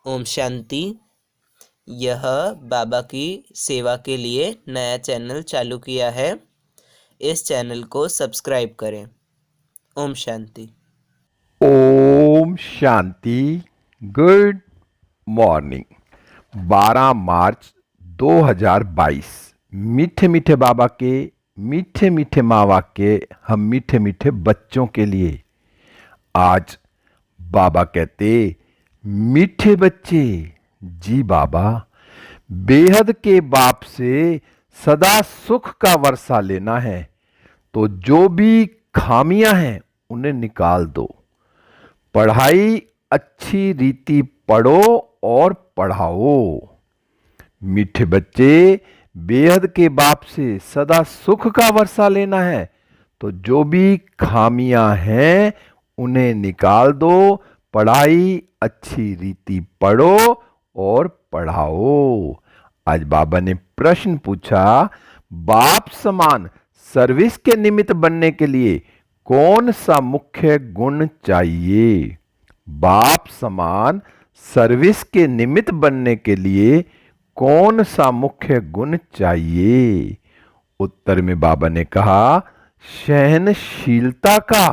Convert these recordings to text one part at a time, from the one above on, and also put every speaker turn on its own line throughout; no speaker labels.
ओम शांति। यह बाबा की सेवा के लिए नया चैनल चालू किया है। इस चैनल को सब्सक्राइब करें। ओम शांति।
ओम शांति। Good morning. 12 मार्च 2022। मीठे मीठे बाबा के मीठे मीठे माँ वाक्य हम मीठे मीठे बच्चों के लिए। आज बाबा कहते, मीठे बच्चे, जी बाबा, बेहद के बाप से सदा सुख का वर्षा लेना है, तो जो भी खामियां हैं उन्हें निकाल दो। पढ़ाई अच्छी रीति पढ़ो और पढ़ाओ। मीठे बच्चे, बेहद के बाप से सदा सुख का वर्षा लेना है, तो जो भी खामियां हैं उन्हें निकाल दो। पढ़ाई अच्छी रीति पढ़ो और पढ़ाओ। आज बाबा ने प्रश्न पूछा, बाप समान सर्विस के निमित्त बनने के लिए कौन सा मुख्य गुण चाहिए? बाप समान सर्विस के निमित्त बनने के लिए कौन सा मुख्य गुण चाहिए? उत्तर में बाबा ने कहा, सहनशीलता का।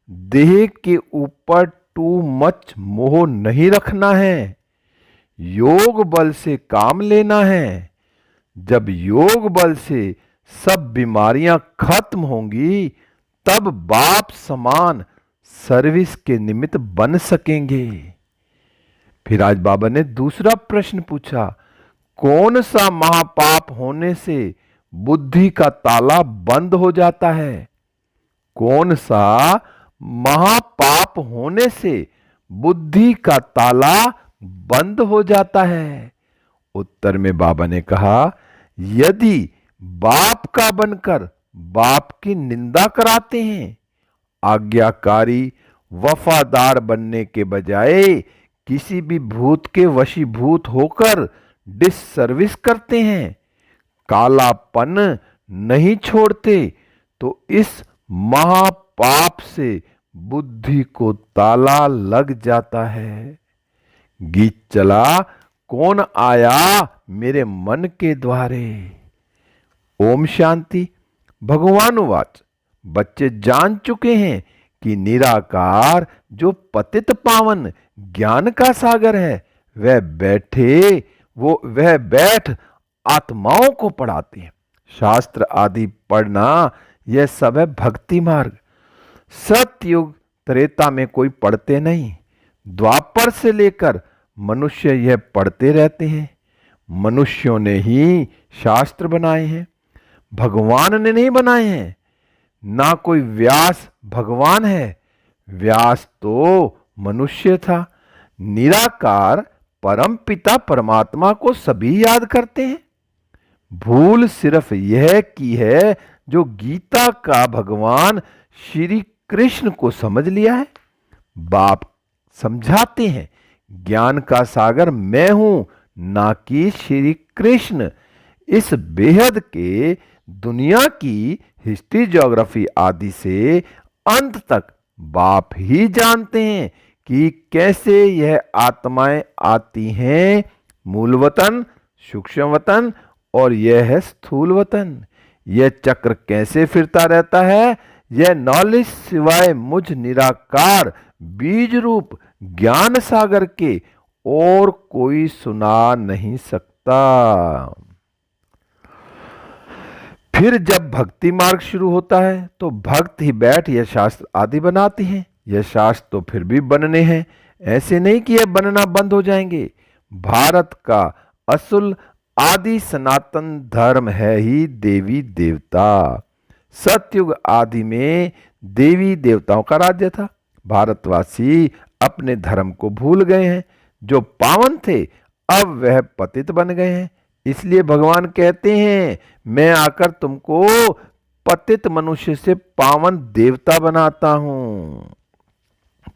देह के ऊपर टू मच मोह नहीं रखना है। योग बल से काम लेना है। जब योग बल से सब बीमारियां खत्म होंगी, तब बाप समान सर्विस के निमित्त बन सकेंगे। फिर आज बाबा ने दूसरा प्रश्न पूछा, कौन सा महापाप होने से बुद्धि का ताला बंद हो जाता है? कौन सा महापाप होने से बुद्धि का ताला बंद हो जाता है? उत्तर में बाबा ने कहा, यदि बाप का बनकर बाप की निंदा कराते हैं, आज्ञाकारी वफादार बनने के बजाय किसी भी भूत के वशीभूत होकर डिससर्विस करते हैं, कालापन नहीं छोड़ते, तो इस महापाप से बुद्धि को ताला लग जाता है। गीत चला, कौन आया मेरे मन के द्वारे। ओम शांति। भगवानुवाच, बच्चे जान चुके हैं कि निराकार जो पतित पावन ज्ञान का सागर है, वह बैठ आत्माओं को पढ़ाते हैं। शास्त्र आदि पढ़ना यह सब है भक्ति मार्ग। सतयुग त्रेता में कोई पढ़ते नहीं। द्वापर से लेकर मनुष्य यह पढ़ते रहते हैं। मनुष्यों ने ही शास्त्र बनाए हैं, भगवान ने नहीं बनाए हैं। ना कोई व्यास भगवान है, व्यास तो मनुष्य था। निराकार परम पिता परमात्मा को सभी याद करते हैं। भूल सिर्फ यह की है जो गीता का भगवान श्री कृष्ण को समझ लिया है। बाप समझाते हैं, ज्ञान का सागर मैं हूं, ना कि श्री कृष्ण। इस बेहद के दुनिया की हिस्ट्री, ज्योग्राफी आदि से अंत तक बाप ही जानते हैं कि कैसे यह आत्माएं आती हैं। मूल वतन, सूक्ष्म वतन और यह है स्थूल वतन। यह चक्र कैसे फिरता रहता है, यह नॉलेज सिवाय मुझ निराकार बीज रूप ज्ञान सागर के और कोई सुना नहीं सकता। फिर जब भक्ति मार्ग शुरू होता है तो भक्त ही बैठ यह शास्त्र आदि बनाते हैं। यह शास्त्र तो फिर भी बनने हैं, ऐसे नहीं कि यह बनना बंद हो जाएंगे। भारत का असुल आदि सनातन धर्म है ही देवी देवता। सतयुग आदि में देवी देवताओं का राज्य था। भारतवासी अपने धर्म को भूल गए हैं। जो पावन थे अब वह पतित बन गए हैं। इसलिए भगवान कहते हैं, मैं आकर तुमको पतित मनुष्य से पावन देवता बनाता हूं।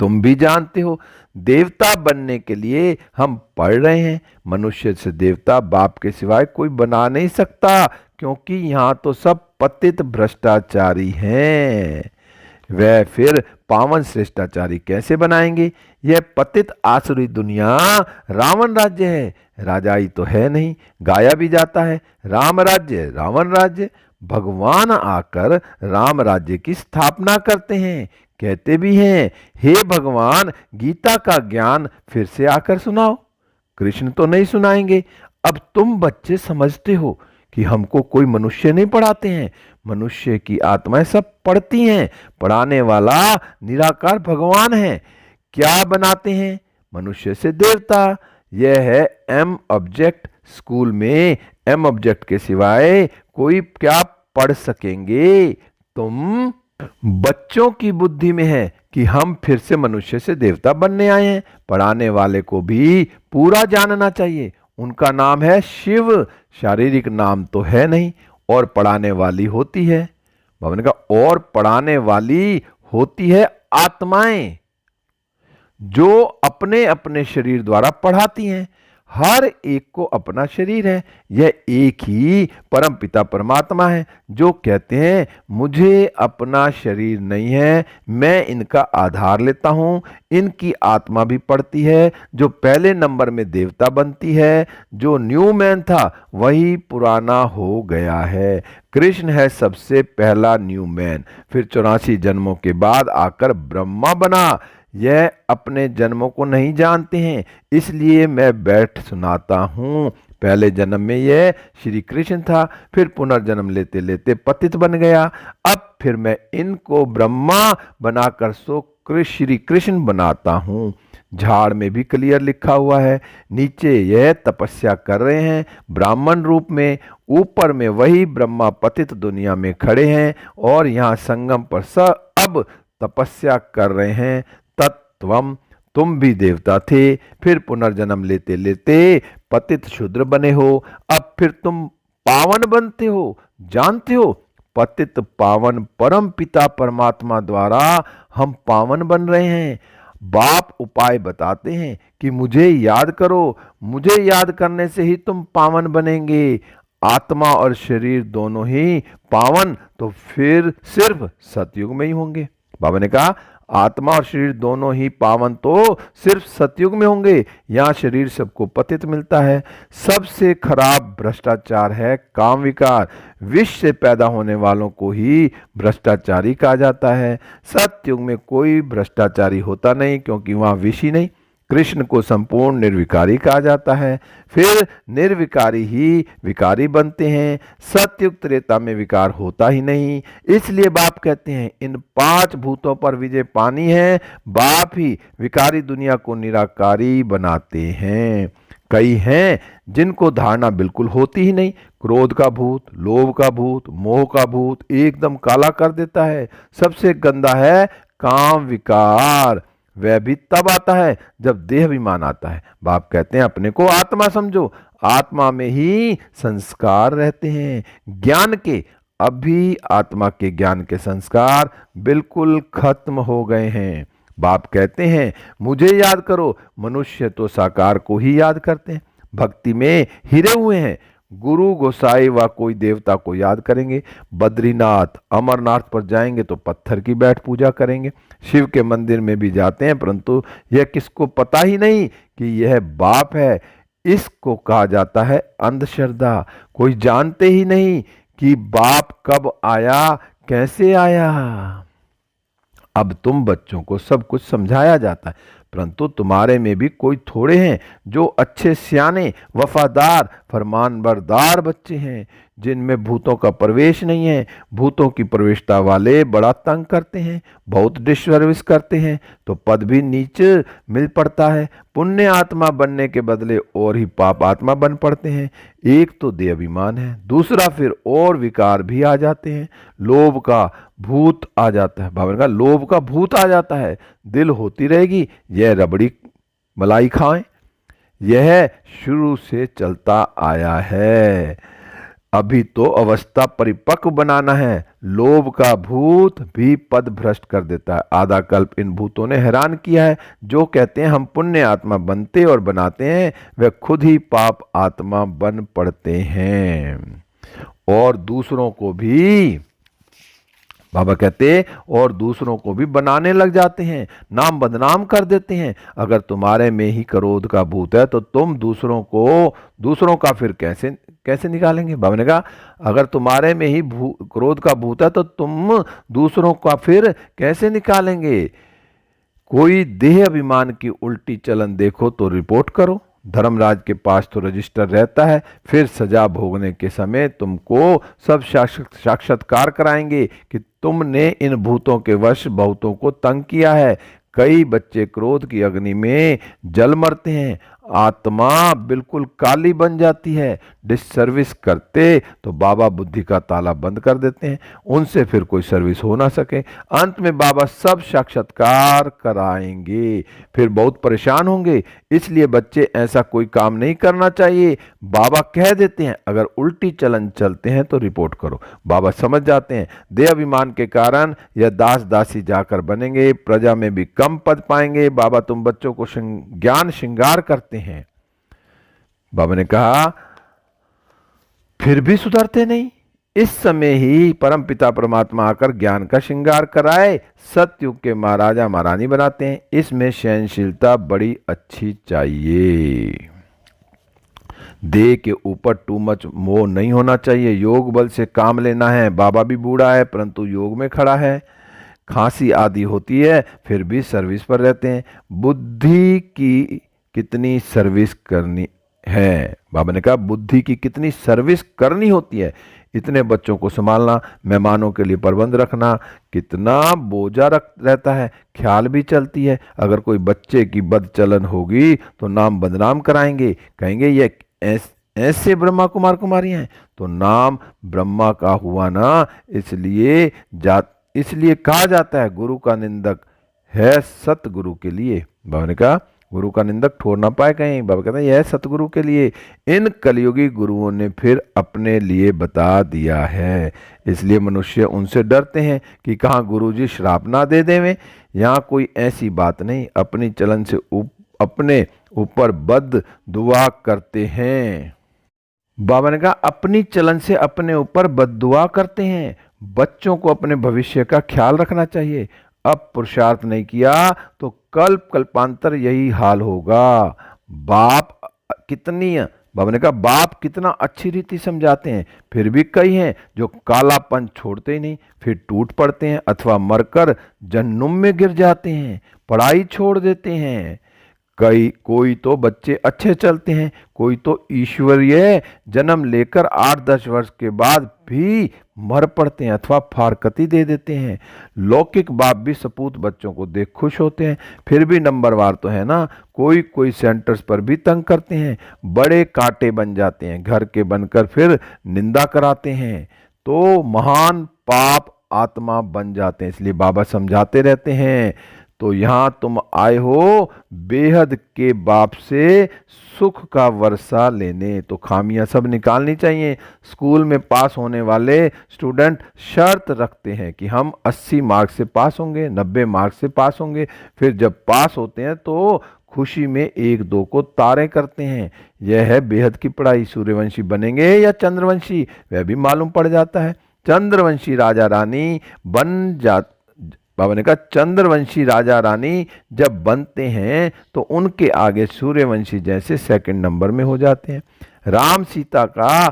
तुम भी जानते हो, देवता बनने के लिए हम पढ़ रहे हैं। मनुष्य से देवता बाप के सिवाय कोई बना नहीं सकता, क्योंकि यहां तो सब पतित भ्रष्टाचारी हैं। वह फिर पावन श्रेष्ठाचारी कैसे बनाएंगे? यह पतित आसुरी दुनिया रावण राज्य है, राजाई तो है नहीं। गाया भी जाता है, राम राज्य रावण राज्य। भगवान आकर राम राज्य की स्थापना करते हैं, कहते भी हैं, हे भगवान गीता का ज्ञान फिर से आकर सुनाओ। कृष्ण तो नहीं सुनाएंगे। अब तुम बच्चे समझते हो कि हमको कोई मनुष्य नहीं पढ़ाते हैं, मनुष्य की आत्माएं सब पढ़ती हैं। पढ़ाने वाला निराकार भगवान है। क्या बनाते हैं? मनुष्य से देवता। यह है एम ऑब्जेक्ट। स्कूल में एम ऑब्जेक्ट के सिवाय कोई क्या पढ़ सकेंगे? तुम बच्चों की बुद्धि में है कि हम फिर से मनुष्य से देवता बनने आए हैं। पढ़ाने वाले को भी पूरा जानना चाहिए। उनका नाम है शिव, शारीरिक नाम तो है नहीं। और पढ़ाने वाली होती है, बाबा ने कहा, और पढ़ाने वाली होती है आत्माएं, जो अपने अपने शरीर द्वारा पढ़ाती हैं। हर एक को अपना शरीर है। यह एक ही परम पिता परमात्मा है जो कहते हैं, मुझे अपना शरीर नहीं है, मैं इनका आधार लेता हूं। इनकी आत्मा भी पढ़ती है। जो पहले नंबर में देवता बनती है, जो न्यू मैन था वही पुराना हो गया है। कृष्ण है सबसे पहला न्यू मैन, फिर 84 जन्मों के बाद आकर ब्रह्मा बना। यह अपने जन्मों को नहीं जानते हैं, इसलिए मैं बैठ सुनाता हूं। पहले जन्म में यह श्री कृष्ण था, फिर पुनर्जन्म लेते लेते पतित बन गया। अब फिर मैं इनको ब्रह्मा बनाकर श्री कृष्ण बनाता हूं। झाड़ में भी क्लियर लिखा हुआ है। नीचे यह तपस्या कर रहे हैं ब्राह्मण रूप में, ऊपर में वही ब्रह्मा पतित दुनिया में खड़े हैं और यहाँ संगम पर अब तपस्या कर रहे हैं। तत्वम, तुम भी देवता थे, फिर पुनर्जन्म लेते लेते पतित शूद्र बने हो, अब फिर तुम पावन बनते हो। जानते हो, पतित पावन परम पिता परमात्मा द्वारा हम पावन बन रहे हैं। बाप उपाय बताते हैं कि मुझे याद करो, मुझे याद करने से ही तुम पावन बनेंगे। आत्मा और शरीर दोनों ही पावन तो फिर सिर्फ सतयुग में ही होंगे। बाबा ने कहा, आत्मा और शरीर दोनों ही पावन तो सिर्फ सतयुग में होंगे। यहाँ शरीर सबको पतित मिलता है। सबसे खराब भ्रष्टाचार है काम विकार। विष से पैदा होने वालों को ही भ्रष्टाचारी कहा जाता है। सतयुग में कोई भ्रष्टाचारी होता नहीं, क्योंकि वहाँ विष ही नहीं। कृष्ण को संपूर्ण निर्विकारी कहा जाता है। फिर निर्विकारी ही विकारी बनते हैं। सतयुग त्रेता में विकार होता ही नहीं। इसलिए बाप कहते हैं, इन 5 भूतों पर विजय पानी है। बाप ही विकारी दुनिया को निराकारी बनाते हैं। कई हैं जिनको धारणा बिल्कुल होती ही नहीं। क्रोध का भूत, लोभ का भूत, मोह का भूत एकदम काला कर देता है। सबसे गंदा है काम विकार। वह भी तब आता है जब देह अभिमान आता है। बाप कहते हैं, अपने को आत्मा समझो। आत्मा में ही संस्कार रहते हैं ज्ञान के। अभी आत्मा के ज्ञान के संस्कार बिल्कुल खत्म हो गए हैं। बाप कहते हैं, मुझे याद करो। मनुष्य तो साकार को ही याद करते हैं, भक्ति में हिरे हुए हैं। गुरु गोसाई व कोई देवता को याद करेंगे। बद्रीनाथ अमरनाथ पर जाएंगे तो पत्थर की बैठ पूजा करेंगे। शिव के मंदिर में भी जाते हैं, परंतु यह किसको पता ही नहीं कि यह बाप है। इसको कहा जाता है अंधश्रद्धा। कोई जानते ही नहीं कि बाप कब आया, कैसे आया। अब तुम बच्चों को सब कुछ समझाया जाता है, परंतु तुम्हारे में भी कोई थोड़े हैं जो अच्छे सियाने वफादार फरमानबरदार बच्चे हैं, जिनमें भूतों का प्रवेश नहीं है। भूतों की प्रवेशता वाले बड़ा तंग करते हैं, बहुत डिसर्विस करते हैं, तो पद भी नीचे मिल पड़ता है। पुण्य आत्मा बनने के बदले और ही पाप आत्मा बन पड़ते हैं। एक तो देह अभिमान है, दूसरा फिर और विकार भी आ जाते हैं। लोभ का भूत आ जाता है। बाबा का लोभ का भूत आ जाता है। दिल होती रहेगी यह रबड़ी मलाई खाएं। यह शुरू से चलता आया है। अभी तो अवस्था परिपक्व बनाना है। लोभ का भूत भी पद भ्रष्ट कर देता है। आधा कल्प इन भूतों ने हैरान किया है। जो कहते हैं हम पुण्य आत्मा बनते और बनाते हैं, वे खुद ही पाप आत्मा बन पड़ते हैं और दूसरों को भी बाबा कहते और दूसरों को भी बनाने लग जाते हैं, नाम बदनाम कर देते हैं। अगर तुम्हारे में ही क्रोध का भूत है तो तुम दूसरों का फिर कैसे कैसे निकालेंगे। बाबा ने कहा अगर तुम्हारे में ही क्रोध का भूत है तो तुम दूसरों का फिर कैसे निकालेंगे। कोई देह अभिमान की उल्टी चलन देखो तो रिपोर्ट करो। धर्मराज के पास तो रजिस्टर रहता है, फिर सजा भोगने के समय तुमको सब साक्षात्कार कराएंगे कि तुमने इन भूतों के वश बहुतों को तंग किया है। कई बच्चे क्रोध की अग्नि में जल मरते हैं, आत्मा बिल्कुल काली बन जाती है। डिससर्विस करते तो बाबा बुद्धि का ताला बंद कर देते हैं, उनसे फिर कोई सर्विस हो ना सके। अंत में बाबा सब साक्षात्कार कराएंगे, फिर बहुत परेशान होंगे। इसलिए बच्चे ऐसा कोई काम नहीं करना चाहिए। बाबा कह देते हैं अगर उल्टी चलन चलते हैं तो रिपोर्ट करो। बाबा समझ जाते हैं देह अभिमान के कारण यह दास दासी जाकर बनेंगे, प्रजा में भी कम पद पाएंगे। बाबा तुम बच्चों को ज्ञान श्रृंगार करते हैं। बाबा ने कहा फिर भी सुधरते नहीं। इस समय ही परमपिता परमात्मा आकर ज्ञान का श्रृंगार कराए, सतयुग के महाराजा महारानी बनाते हैं। इसमें सहनशीलता बड़ी अच्छी चाहिए। देह के ऊपर टू मच मोह नहीं होना चाहिए। योग बल से काम लेना है। बाबा भी बूढ़ा है परंतु योग में खड़ा है। खांसी आदि होती है फिर भी सर्विस पर रहते हैं। बुद्धि की कितनी सर्विस करनी है। बाबा ने कहा बुद्धि की कितनी सर्विस करनी होती है। इतने बच्चों को संभालना, मेहमानों के लिए प्रबंध रखना, कितना बोझा रहता है। ख्याल भी चलती है अगर कोई बच्चे की बदचलन होगी तो नाम बदनाम कराएंगे, कहेंगे ये ऐसे ब्रह्मा कुमार कुमारी हैं, तो नाम ब्रह्मा का हुआ ना। इसलिए कहा जाता है गुरु का निंदक है सतगुरु के लिए। बाबा ने कहा गुरु का निंदक ठोर ना पाए कहीं। बाबा कहते हैं यह सतगुरु के लिए। इन कलयुगी गुरुओं ने फिर अपने लिए बता दिया है, इसलिए मनुष्य उनसे डरते हैं कि कहाँ गुरुजी श्राप ना दे देवें। यहाँ कोई ऐसी बात नहीं। अपनी चलन से अपने ऊपर बद दुआ करते हैं। बाबा ने कहा अपनी चलन से अपने ऊपर बद्दुआ करते हैं। बच्चों को अपने भविष्य का ख्याल रखना चाहिए। अब पुरुषार्थ नहीं किया तो कल्पांतर यही हाल होगा। बाबा ने कहा बाप कितना अच्छी रीति समझाते हैं, फिर भी कई हैं जो कालापन छोड़ते ही नहीं, फिर टूट पड़ते हैं अथवा मरकर जहन्नुम में गिर जाते हैं, पढ़ाई छोड़ देते हैं। कोई तो बच्चे अच्छे चलते हैं, कोई तो ईश्वरीय जन्म लेकर 8-10 वर्ष के बाद भी मर पड़ते हैं अथवा फारकती दे देते हैं। लौकिक बाप भी सपूत बच्चों को देख खुश होते हैं, फिर भी नंबरवार तो है ना। कोई सेंटर्स पर भी तंग करते हैं, बड़े कांटे बन जाते हैं, घर के बनकर फिर निंदा कराते हैं तो महान पाप आत्मा बन जाते हैं। इसलिए बाबा समझाते रहते हैं। तो यहां तुम आए हो बेहद के बाप से सुख का वर्षा लेने, तो खामियां सब निकालनी चाहिए। स्कूल में पास होने वाले स्टूडेंट शर्त रखते हैं कि हम 80 मार्क्स से पास होंगे, 90 मार्क्स से पास होंगे। फिर जब पास होते हैं तो खुशी में 1-2 को तारे करते हैं। यह है बेहद की पढ़ाई। सूर्यवंशी बनेंगे या चंद्रवंशी वह भी मालूम पड़ जाता है। चंद्रवंशी राजा रानी बाबा ने कहा चंद्रवंशी राजा रानी जब बनते हैं तो उनके आगे सूर्यवंशी जैसे सेकंड नंबर में हो जाते हैं। राम सीता का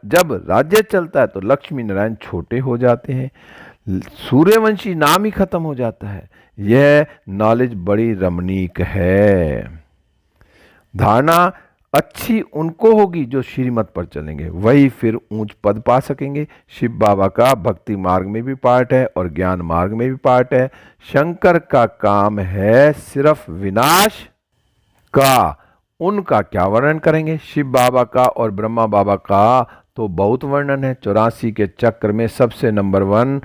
जब राज्य चलता है तो लक्ष्मी नारायण छोटे हो जाते हैं, सूर्यवंशी नाम ही खत्म हो जाता है। यह नॉलेज बड़ी रमणीक है। धारणा अच्छी उनको होगी जो श्रीमत पर चलेंगे, वही फिर ऊंच पद पा सकेंगे। शिव बाबा का भक्ति मार्ग में भी पार्ट है और ज्ञान मार्ग में भी पार्ट है। शंकर का काम है सिर्फ विनाश का, उनका क्या वर्णन करेंगे। शिव बाबा का और ब्रह्मा बाबा का तो बहुत वर्णन है। 84 के चक्र में सबसे नंबर 1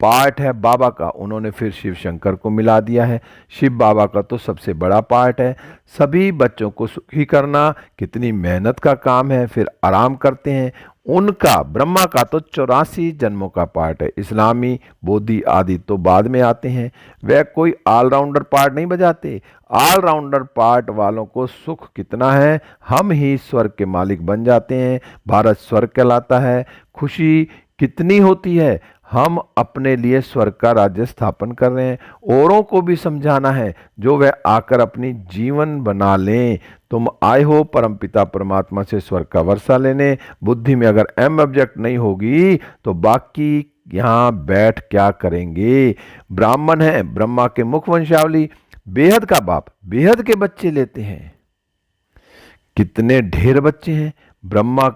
पार्ट है बाबा का, उन्होंने फिर शिव शंकर को मिला दिया है। शिव बाबा का तो सबसे बड़ा पार्ट है। सभी बच्चों को सुखी करना कितनी मेहनत का काम है, फिर आराम करते हैं। उनका ब्रह्मा का तो 84 जन्मों का पार्ट है। इस्लामी बोधि आदि तो बाद में आते हैं। वह कोई ऑलराउंडर पार्ट नहीं बजाते। ऑलराउंडर पार्ट वालों को सुख कितना है, हम ही स्वर्ग के मालिक बन जाते हैं। भारत स्वर्ग कहलाता है। खुशी कितनी होती है, हम अपने लिए स्वर्ग का राज्य स्थापन कर रहे हैं, औरों को भी समझाना है जो वह आकर अपनी जीवन बना लें। तुम आए हो परमपिता परमात्मा से स्वर्ग का वर्षा लेने। बुद्धि में अगर एम ऑब्जेक्ट नहीं होगी तो बाकी यहाँ बैठ क्या करेंगे। ब्राह्मण है, ब्रह्मा के मुख वंशावली, बेहद का बाप बेहद के बच्चे लेते हैं। कितने ढेर बच्चे हैं। ब्रह्मा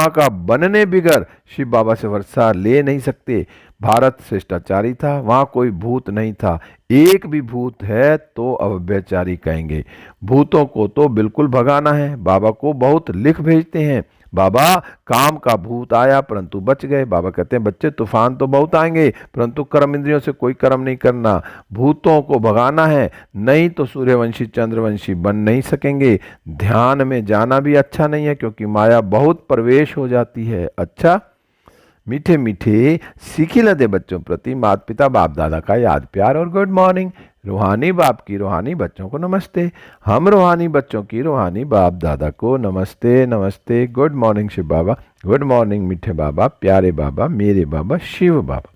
का बनने बिगर शिव बाबा से वर्षा ले नहीं सकते। भारत शिष्टाचारी था, वहां कोई भूत नहीं था। एक भी भूत है तो अव्यचारी कहेंगे। भूतों को तो बिल्कुल भगाना है। बाबा को बहुत लिख भेजते हैं, बाबा काम का भूत आया परंतु बच गए। बाबा कहते हैं बच्चे तूफान तो बहुत आएंगे परंतु कर्म इंद्रियों से कोई कर्म नहीं करना। भूतों को भगाना है, नहीं तो सूर्यवंशी चंद्रवंशी बन नहीं सकेंगे। ध्यान में जाना भी अच्छा नहीं है क्योंकि माया बहुत प्रवेश हो जाती है। अच्छा, मीठे मीठे सीखी लदे बच्चों प्रति माता पिता बाप दादा का याद प्यार और गुड मॉर्निंग। रूहानी बाप की रूहानी बच्चों को नमस्ते। हम रूहानी बच्चों की रूहानी बाप दादा को नमस्ते नमस्ते। गुड मॉर्निंग शिव बाबा, गुड मॉर्निंग मीठे बाबा, प्यारे बाबा, मेरे बाबा शिव बाबा।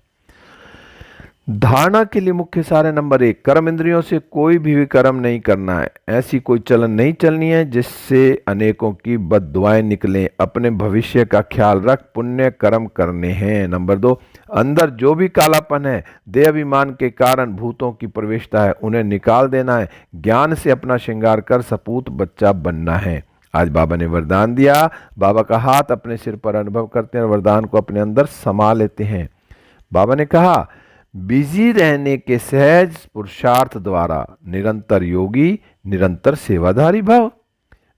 धारणा के लिए मुख्य सारे नंबर 1, कर्म इंद्रियों से कोई भी विकर्म नहीं करना है। ऐसी कोई चलन नहीं चलनी है जिससे अनेकों की बद्दुआएं निकलें। अपने भविष्य का ख्याल रख पुण्य कर्म करने हैं। नंबर 2, अंदर जो भी कालापन है, देह अभिमान के कारण भूतों की प्रवेशता है, उन्हें निकाल देना है। ज्ञान से अपना श्रृंगार कर सपूत बच्चा बनना है। आज बाबा ने वरदान दिया। बाबा का हाथ अपने सिर पर अनुभव करते हैं और वरदान को अपने अंदर समा लेते हैं। बाबा ने कहा, बिजी रहने के सहज पुरुषार्थ द्वारा निरंतर योगी निरंतर सेवाधारी भव।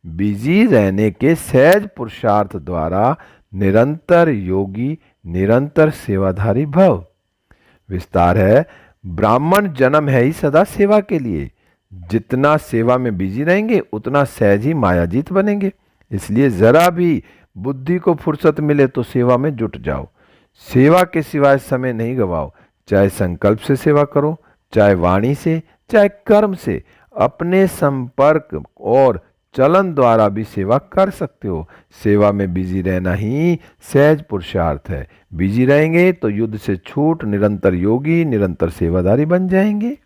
बिजी रहने के सहज पुरुषार्थ द्वारा निरंतर योगी निरंतर सेवाधारी भव। विस्तार है, ब्राह्मण जन्म है ही सदा सेवा के लिए। जितना सेवा में बिजी रहेंगे उतना सहज ही मायाजीत बनेंगे। इसलिए जरा भी बुद्धि को फुर्सत मिले तो सेवा में जुट जाओ। सेवा के सिवाय समय नहीं गवाओ। चाहे संकल्प से सेवा करो, चाहे वाणी से, चाहे कर्म से। अपने संपर्क और चलन द्वारा भी सेवा कर सकते हो। सेवा में बिजी रहना ही सहज पुरुषार्थ है। बिजी रहेंगे तो युद्ध से छूट निरंतर योगी निरंतर सेवाधारी बन जाएंगे।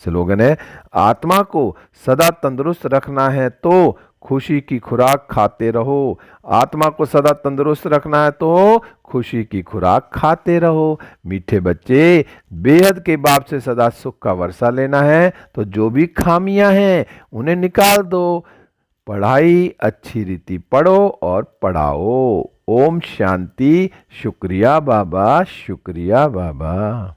स्लोगन है, आत्मा को सदा तंदुरुस्त रखना है तो खुशी की खुराक खाते रहो। आत्मा को सदा तंदुरुस्त रखना है तो खुशी की खुराक खाते रहो। मीठे बच्चे, बेहद के बाप से सदा सुख का वर्षा लेना है तो जो भी खामियां हैं उन्हें निकाल दो। पढ़ाई अच्छी रीति पढ़ो और पढ़ाओ। ओम शांति। शुक्रिया बाबा, शुक्रिया बाबा।